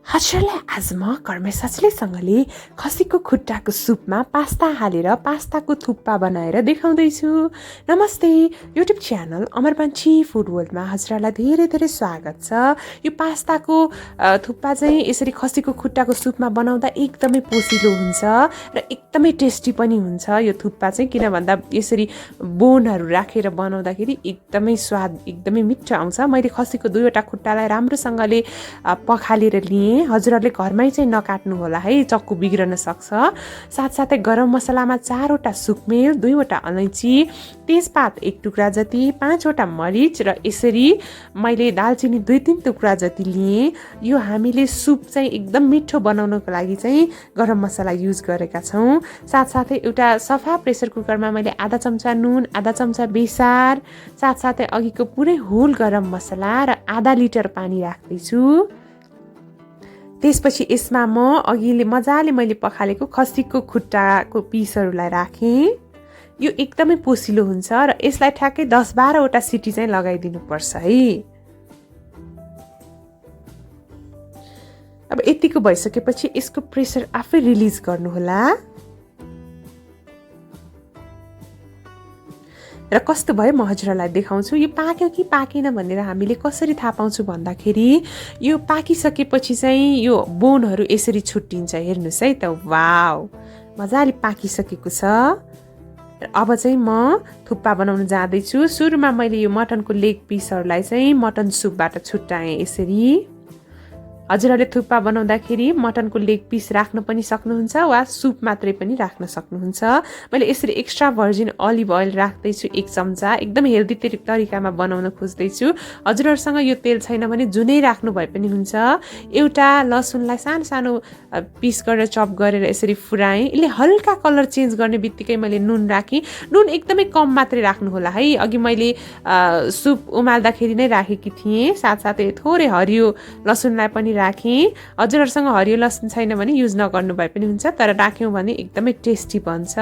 हजुरलाई आज म घरमै सजिलैसँगले खसीको खुट्टाको सुपमा पास्ता हालेर पास्ताको थुक्पा बनाएर देखाउँदैछु। नमस्ते, युट्युब च्यानल अमरपन्ची फुड वर्ल्डमा हजुरलाई धेरै धेरै स्वागत छ। यो पास्ताको थुक्पा चाहिँ यसरी खसीको खुट्टाको सुपमा बनाउँदा एकदमै पोसिलो हुन्छ र एकदमै टेस्टी पनि हुन्छ। यो थुक्पा चाहिँ किन भन्दा यसरी बोनहरू राखेर बनाउँदाखेरि एकदमै स्वाद एकदमै मिठो आउँछ। मैले खसीको 2वटा खुट्टालाई राम्रोसँगले पखालेर लिएँ। हजुरहरूले घरमै चाहिँ नकाट्नु होला है, चक्कु बिग्रन सक्छ। साथसाथै गरम मसलामा 4वटा सुकमेल, 2वटा अलैँची, तेजपात 1 टुक्रा जति, 5वटा मरिच र यसरी मैले दालचिनी 2-3 टुक्रा जति लिएँ। यो हामीले सुप चाहिँ एकदम मिठो बनाउनको लागि चाहिँ गरम मसला युज गरेका छौँ। साथसाथै एउटा सफा प्रेसर कुकरमा मैले आधा चम्चा नुन, आधा चम्चा बेसार, साथसाथै अघिको पुरै होल गरम मसला र आधा लिटर पानी राख्दैछु। त्यसपछि यसमा म अघिले मजाले मैले पखालेको खसीको खुट्टाको पिसहरूलाई राखेँ। यो एकदमै पोसिलो हुन्छ र यसलाई ठ्याक्कै 10-12वटा सिटी चाहिँ लगाइदिनु पर्छ है। अब यतिको भइसकेपछि यसको प्रेसर आफै रिलिज गर्नुहोला। र कस्तो भयो म हजुरलाई देखाउँछु। यो पाक्यो कि पाकेन भनेर हामीले कसरी थाहा पाउँछु भन्दाखेरि यो पाकिसकेपछि चाहिँ यो बोनहरू यसरी छुट्टिन्छ। हेर्नुहोस् है त, वाउ, मजाले पाकिसकेको छ। अब चाहिँ म थुक्पा बनाउन जाँदैछु। सुरुमा मैले यो मटनको लेग पिसहरूलाई चाहिँ मटन सुपबाट छुट्याएँ यसरी। हजुरहरूले थुक्पा बनाउँदाखेरि मटनको लेग पिस राख्न पनि सक्नुहुन्छ वा सुप मात्रै पनि राख्न सक्नुहुन्छ। मैले यसरी एक्स्ट्रा भर्जिन अलिभ ओइल राख्दैछु 1 चम्चा। एकदम हेल्दी तरिकामा बनाउन खोज्दैछु। हजुरहरूसँग यो तेल छैन भने जुनै राख्नु भए पनि हुन्छ। एउटा लसुनलाई सानो सानो पिस गरेर चप गरेर यसरी फुराएँ। यसले हल्का कलर चेन्ज गर्ने बित्तिकै मैले नुन राखेँ। नुन एकदमै कम मात्रै राख्नु होला है। अघि मैले सुप उमाल्दाखेरि नै राखेकी थिएँ। साथसाथै थोरै हरियो लसुनलाई पनि राखेँ। हजुरहरूसँग हरियो लसुन छैन भने युज नगर्नु भए पनि हुन्छ, तर राख्यौँ भने एकदमै टेस्टी बन्छ।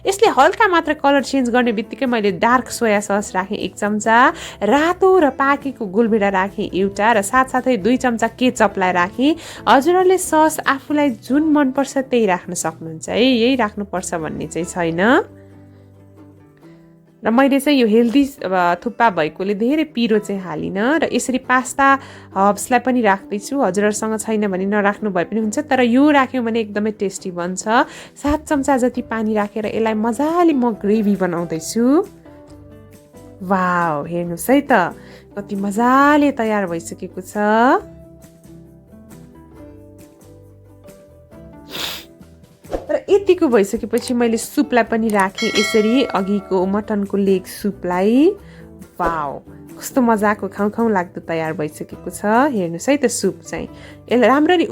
यसले हल्का मात्र कलर चेन्ज गर्ने बित्तिकै मैले डार्क सोया सस राखेँ 1 चम्चा, रातो र पाकेको गुलभेडा राखेँ एउटा, र साथसाथै 2 चम्चा केचपलाई राखेँ। हजुरहरूले सस आफूलाई जुन मनपर्छ त्यही राख्न सक्नुहुन्छ है, यही राख्नुपर्छ भन्ने चाहिँ छैन। र मैले चाहिँ यो हेल्दी थुक्पा भएकोले धेरै पिरो चाहिँ हालिनँ र यसरी पास्ता हब्सलाई पनि राख्दैछु। हजुरहरूसँग छैन भने नराख्नु भए पनि हुन्छ, तर यो राख्यौँ भने एकदमै टेस्टी बन्छ। 7 चम्चा जति पानी राखेर यसलाई मजाले म ग्रेभी बनाउँदैछु। वाउ, हेर्नुहोस् है त कति मजाले तयार भइसकेको छ। र यतिको भइसकेपछि मैले सुपलाई पनि राखेँ यसरी, अघिको मटनको लेग सुपलाई। वाउ, कस्तो मजाको खाउँ लाग्दो तयार भइसकेको छ। हेर्नुहोस् है त सुप चाहिँ यसलाई राम्ररी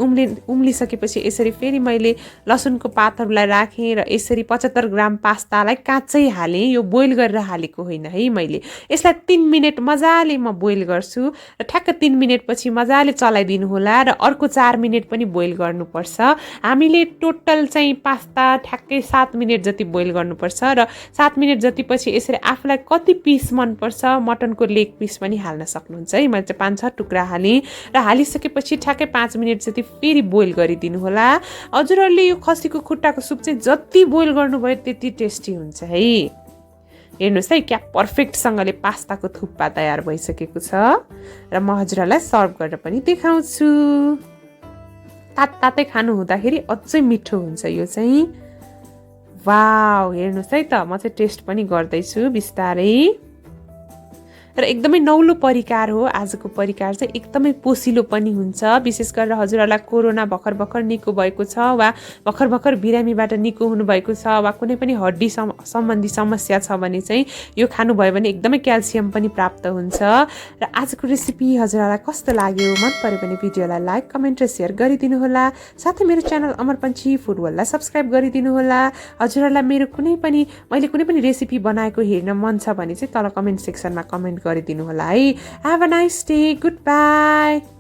उम्लिसकेपछि यसरी फेरि मैले लसुनको पातहरूलाई राखेँ र यसरी 75 ग्राम पास्तालाई काँचै हालेँ। यो बोइल गरेर हालेको होइन है मैले। यसलाई 3 मिनट मजाले म बोइल गर्छु र ठ्याक्क 3 मिनटपछि मजाले चलाइदिनु होला र अर्को 4 मिनट पनि बोइल गर्नुपर्छ। हामीले टोटल चाहिँ पास्ता ठ्याक्कै 7 मिनट जति बोइल गर्नुपर्छ र 7 मिनट जति पछि यसरी आफूलाई कति पिस मनपर्छ मटनको लेग पिस पनि हाल्न सक्नुहुन्छ है। मैले चाहिँ 5-6 टुक्रा हालेँ र हालिसकेपछि ठ्याक्कै 5 मिनट जति फेरि बोइल गरिदिनु होला। हजुरहरूले यो खसीको खुट्टाको सुप चाहिँ जति बोइल गर्नुभयो त्यति टेस्टी हुन्छ है। हेर्नुहोस् है क्या पर्फेक्टसँगले पास्ताको थुक्पा तयार भइसकेको छ र म हजुरहरूलाई सर्भ गरेर पनि देखाउँछु। तातै खानु हुँदाखेरि अझै मिठो हुन्छ यो चाहिँ। वाउ, हेर्नुहोस् है त, म चाहिँ टेस्ट पनि गर्दैछु बिस्तारै। र एकदमै नौलो परिकार हो आजको परिकार चाहिँ, एकदमै पोसिलो पनि हुन्छ। विशेष गरेर हजुरहरूलाई कोरोना भर्खर निको भएको छ वा भर्खर बिरामीबाट निको हुनुभएको छ वा कुनै पनि हड्डी सम्बन्धी समस्या छ भने चाहिँ यो खानुभयो भने एकदमै क्याल्सियम पनि प्राप्त हुन्छ। र आजको रेसिपी हजुरहरूलाई कस्तो लाग्यो, मन पऱ्यो भने भिडियोलाई लाइक, कमेन्ट र सेयर गरिदिनु होला। साथै मेरो च्यानल अमरपन्ची फुड वर्ल्डलाई सब्सक्राइब गरिदिनु होला। हजुरहरूलाई मैले कुनै पनि रेसिपी बनाएको हेर्न मन छ भने चाहिँ तल कमेन्ट सेक्सनमा कमेन्ट गरिदिनु होला है। Have a nice day. Goodbye.